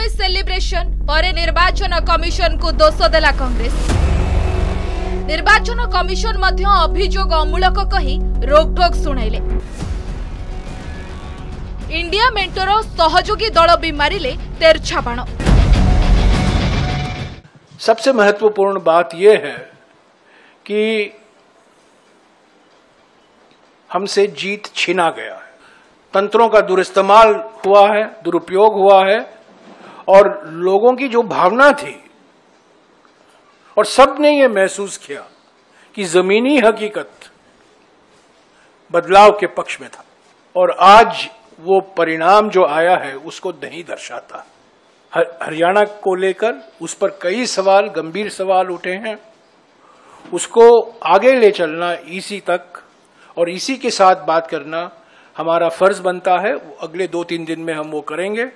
प्रथमे सेलिब्रेशन परे निर्वाचन कमिशन को दोष देला कांग्रेस। निर्वाचन कमिशन मध्य अभियोग अमूलक कही रोकटोक सुनाइले। इंडिया मेंटोर सहयोगी दल भी मारिले तेरछा बाण। सबसे महत्वपूर्ण बात यह है कि हमसे जीत छीना गया है, तंत्रों का दुरुइस्तेमाल हुआ है, दुरुपयोग हुआ है और लोगों की जो भावना थी और सबने ये महसूस किया कि जमीनी हकीकत बदलाव के पक्ष में था और आज वो परिणाम जो आया है उसको नहीं दर्शाता। हरियाणा को लेकर उस पर कई सवाल, गंभीर सवाल उठे हैं, उसको आगे ले चलना ईसी तक और इसी के साथ बात करना हमारा फर्ज बनता है। अगले 2-3 दिन में हम वो करेंगे।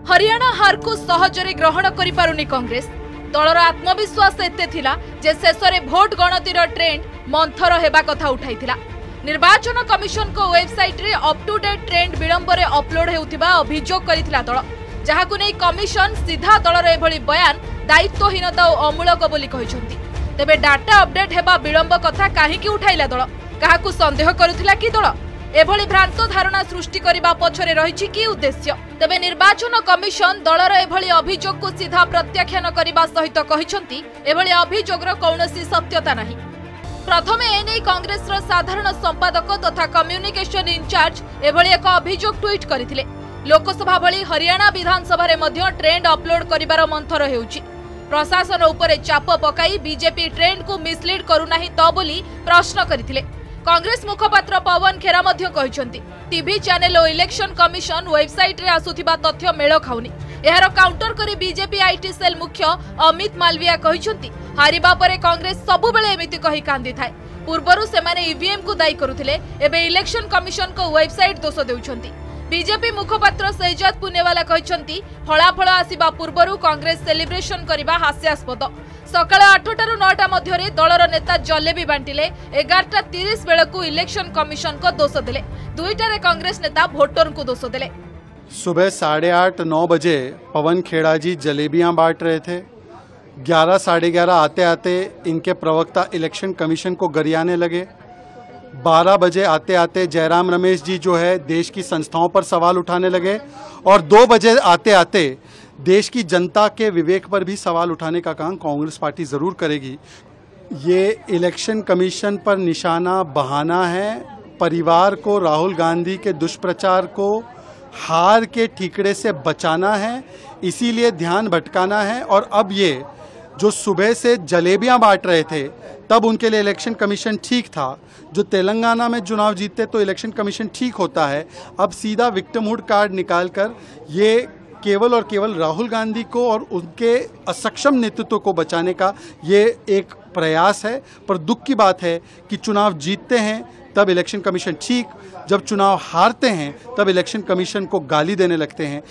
हरियाणा हार को सहजरे ग्रहण करि पारुनी कांग्रेस। दलर आत्मविश्वास एते थिला जे शेषरे भोट गणतिर ट्रेंड मंथर हेबा कथा उठाइथिला। निर्वाचन कमिशन को वेबसाइट रे अप टू डेट ट्रेंड विलंबरे अपलोड हेउथिबा अभियोग करिथिला दल, जहाकु नै कमिशन सीधा दलर एभली बयान दायित्वहीनता और अमूलक बोली कहिसंती। तेबे डाटा अपडेट हेबा विलंब कथा काहेकि उठाइला दल? काहाकु संदेह करुथिला कि दल एभली भ्रांत धारणा सृष्टि करिबा पछरे रहिछि कि उद्देश्य? तेबे निर्वाचन कमिशन दलर एभली अभियोग को सीधा प्रत्याख्यान करिबा सहित कहिसंती एभली अभियोगर कौनसी सत्यता नाही। प्रथमे एने कांग्रेस रो साधारण संपादक तथा कम्युनिकेशन इंचार्ज एभली एक अभियोग ट्वीट करिथिले। लोकसभा भली हरियाणा विधानसभा रे मध्य ट्रेंड अपलोड करिबार मंथर हेउछि। प्रशासन उपरे चाप पकाई बीजेपी ट्रेंड को मिसलीड करूनाही तो बोली प्रश्न करिथिले। कांग्रेस मुखपात्र पवन खेरा मध्य कहिसंती टीवी चैनल और इलेक्शन कमिशन वेबसाइट रे आसुथिबा तथ्य मेल खाउनी। एहार काउंटर करी बीजेपी आईटी सेल मुख्य अमित मालविया कहिसंती हारिबा परे कांग्रेस सबु बेले एमिति कहि कांदी थाए। पूर्वरु सेमाने ईवीएम को दायी करुथिले, एबे इलेक्शन कमिशन को वेबसाइट दोष देउछंती। बीजेपी मुखपात्र शहजाद पुनेवाला कहिसंती फलाफल आसिबा पूर्वरु कांग्रेस सेलिब्रेशन करिबा हास्यास्पद। सकाळ 8टारू 9टा मध्यरे दलर नेता जलेबी बांटिले। 11:30 बेलकु इलेक्शन कमिशन को दोष देले। 2टारे कांग्रेस नेता वोटर को दोष देले। सुबह 8:30-9 बजे पवन खेड़ा जी जलेबियां बांट रहे थे। 11 साढ़े 11 आते आते इनके प्रवक्ता इलेक्शन कमीशन को गरियाने लगे। 12 बजे आते आते जयराम रमेश जी जो है देश की संस्थाओं पर सवाल उठाने लगे और 2 बजे आते आते देश की जनता के विवेक पर भी सवाल उठाने का काम कांग्रेस पार्टी जरूर करेगी। ये इलेक्शन कमीशन पर निशाना बहाना है। परिवार को राहुल गांधी के दुष्प्रचार को हार के ठीकरे से बचाना है, इसीलिए ध्यान भटकाना है। और अब ये जो सुबह से जलेबियां बांट रहे थे तब उनके लिए इलेक्शन कमीशन ठीक था। जो तेलंगाना में चुनाव जीतते तो इलेक्शन कमीशन ठीक होता है। अब सीधा विक्टिमहुड कार्ड निकालकर ये केवल और केवल राहुल गांधी को और उनके असक्षम नेतृत्व को बचाने का ये एक प्रयास है। पर दुख की बात है कि चुनाव जीतते हैं तब इलेक्शन कमीशन ठीक, जब चुनाव हारते हैं तब इलेक्शन कमीशन को गाली देने लगते हैं।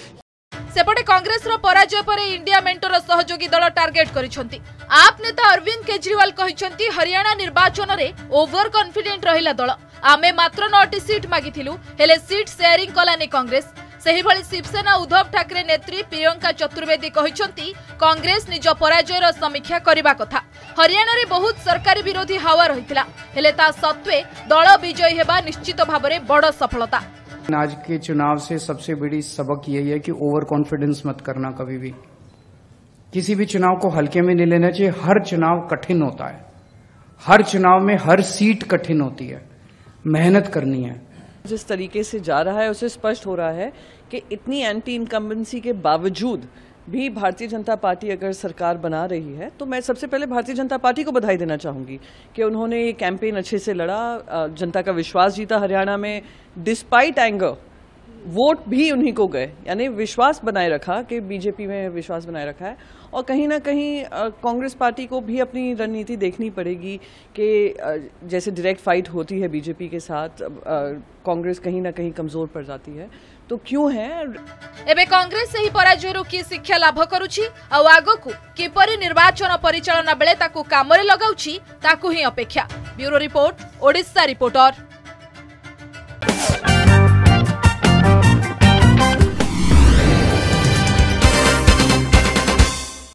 सेपटे कांग्रेस रो पराजय पर इंडिया मेंटोर सहयोगी दल टार्गेट करिसंती। आप नेता अरविंद केजरीवाल कहिसंती हरियाणा निर्वाचन रे ओवर कॉन्फिडेंट रहिला दल। आमे मात्र 9टी सीट मागिथिलु, हेले सीट शेयरिंग कलानी कांग्रेस। सेही भली शिवसेना उद्धव ठाकरे नेत्री प्रियंका चतुर्वेदी कहिसंती कांग्रेस निज पराजयर समीक्षा करिबा कथा। हरियाणा रे बहुत सरकारी विरोधी हावा रहितला, हेले ता सत्वे दल विजयी हेबा निश्चित भाबरे बड़ सफलता। आज के चुनाव से सबसे बड़ी सबक यही है कि ओवर कॉन्फिडेंस मत करना। कभी भी किसी भी चुनाव को हल्के में नहीं लेना चाहिए। हर चुनाव कठिन होता है, हर चुनाव में हर सीट कठिन होती है, मेहनत करनी है। जिस तरीके से जा रहा है उससे स्पष्ट हो रहा है कि इतनी एंटी इनकम्बेंसी के बावजूद भी भारतीय जनता पार्टी अगर सरकार बना रही है तो मैं सबसे पहले भारतीय जनता पार्टी को बधाई देना चाहूंगी कि उन्होंने ये कैंपेन अच्छे से लड़ा, जनता का विश्वास जीता। हरियाणा में डिस्पाइट एंगर वोट भी उन्हीं को गए, यानी विश्वास बनाए रखा कि बीजेपी में विश्वास बनाए रखा है। और कहीं ना कहीं कांग्रेस पार्टी को भी अपनी रणनीति देखनी पड़ेगी कि जैसे डायरेक्ट फाइट होती है बीजेपी के साथ, कांग्रेस कहीं ना कहीं कमजोर पड़ जाती है। तो क्यों है एबे कांग्रेस सही पराजयरु की शिक्षा लाभ करुछि आ आगकू किपरि निर्वाचन परिचालना बेले ताकू कामरे लगाउछि ताकू ही अपेक्षा। Bureau report, Odisha reporter.